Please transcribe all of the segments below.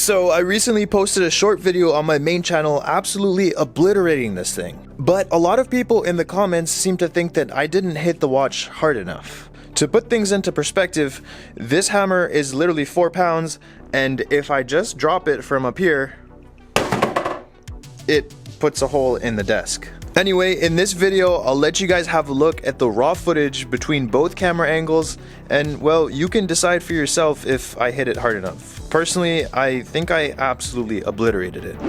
So I recently posted a short video on my main channel absolutely obliterating this thing. But a lot of people in the comments seem to think that I didn't hit the watch hard enough. To put things into perspective, this hammer is literally 4 pounds, and if I just drop it from up here, it puts a hole in the desk. Anyway, in this video, I'll let you guys have a look at the raw footage between both camera angles, and well, you can decide for yourself if I hit it hard enough. Personally, I think I absolutely obliterated it.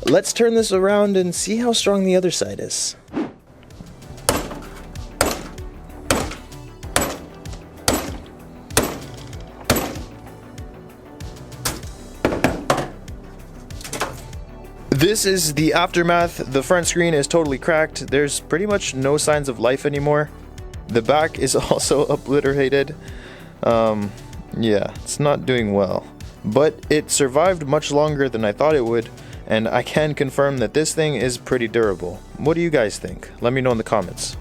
Let's turn this around and see how strong the other side is. This is the aftermath. The front screen is totally cracked. There's pretty much no signs of life anymore. The back is also obliterated. Yeah, it's not doing well. But it survived much longer than I thought it would. And I can confirm that this thing is pretty durable. What do you guys think? Let me know in the comments.